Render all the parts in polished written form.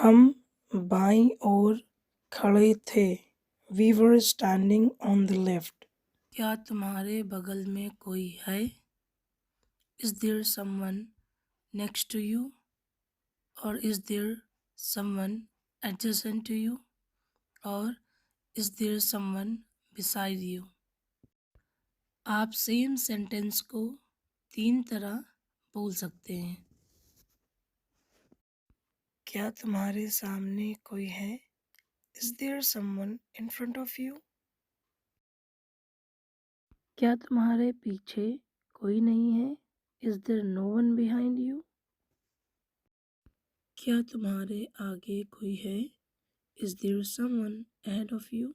हम बाईं ओर खड़े थे। We were standing on the left. क्या तुम्हारे बगल में कोई है? Is there someone next to you? Or is there someone adjacent to you? Or is there someone beside you? आप सेम सेंटेंस को 3 तरह बोल सकते हैं। क्या तुम्हारे सामने कोई है? Is there someone in front of you? क्या तुम्हारे पीछे कोई नहीं है? Is there no one behind you? क्या तुम्हारे आगे कोई है? Is there someone ahead of you?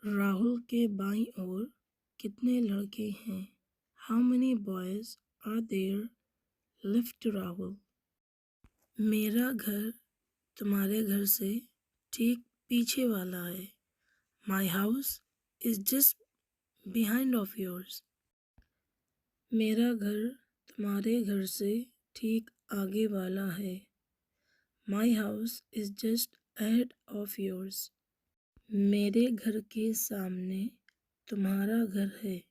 Rahul के बाईं ओर कितने लड़के हैं? How many boys are there left to Rahul? मेरा घर तुम्हारे घर से ठीक पीछे वाला है। My house is just behind of yours. मेरा घर तुम्हारे घर से ठीक आगे वाला है। My house is just ahead of yours. मेरे घर के सामने तुम्हारा घर है।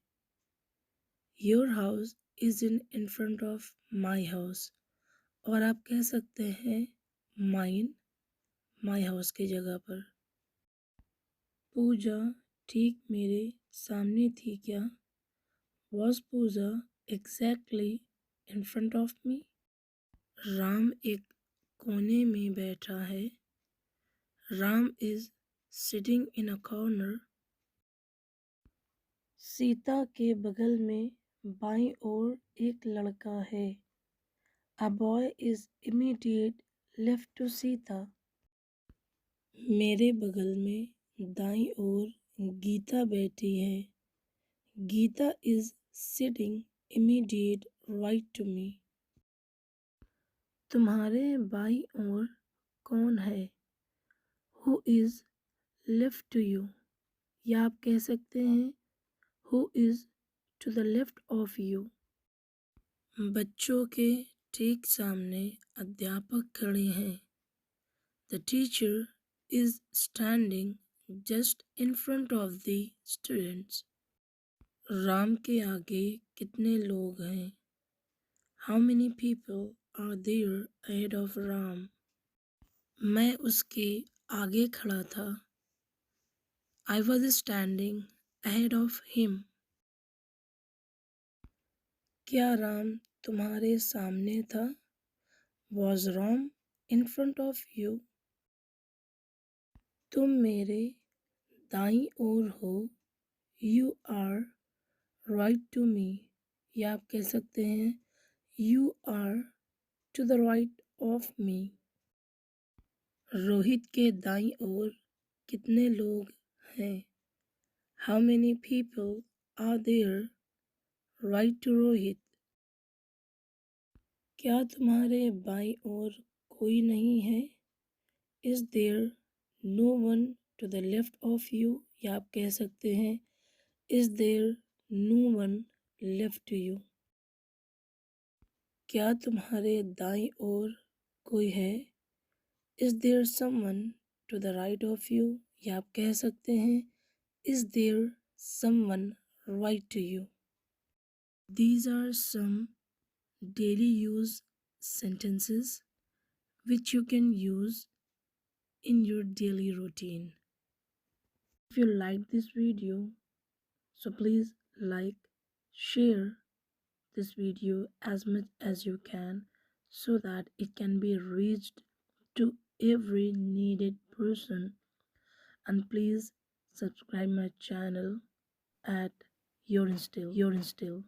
Your house is in front of my house. और आप कह सकते हैं mine, my house की जगह पर। पूजा ठीक मेरे सामने थी क्या? Was Puja exactly in front of me? Ram एक कोने में बैठा है। Ram is sitting in a corner. Sita के बगल में बाईं ओर एक लड़का है। A boy is immediate left to Sita. मेरे बगल में दाईं ओर गीता बैठी है। Gita is sitting immediate right to me. तुम्हारे बाईं ओर कौन है? Who is left to you? या आप कह सकते हैं Who is to the left of you? बच्चों के ठीक सामने अध्यापक खड़े हैं। The teacher is standing just in front of the students. Ram के आगे कितने लोग हैं? How many people are there ahead of Ram? मैं उसके आगे खड़ा था। I was standing ahead of him. क्या राम तुम्हारे सामने था? Was Ram in front of you? तुम मेरे दाईं ओर हो। You are right to me. या आप कह सकते हैं You are to the right of me. Rohit के दाईं ओर कितने लोग हैं? How many people are there right to Rohit? क्या तुम्हारे बाईं ओर कोई नहीं है? Is there no one to the left of you? या आप कह सकते हैं Is there no one left to you? क्या तुम्हारे दाईं ओर कोई है? Is there someone to the right of you? या आप कह सकते हैं Is there someone right to you? These are some daily use sentences which you can use in your daily routine. If you like this video, so please like, share this video as much as you can so that it can be reached to every needed person, and please subscribe my channel at your instill.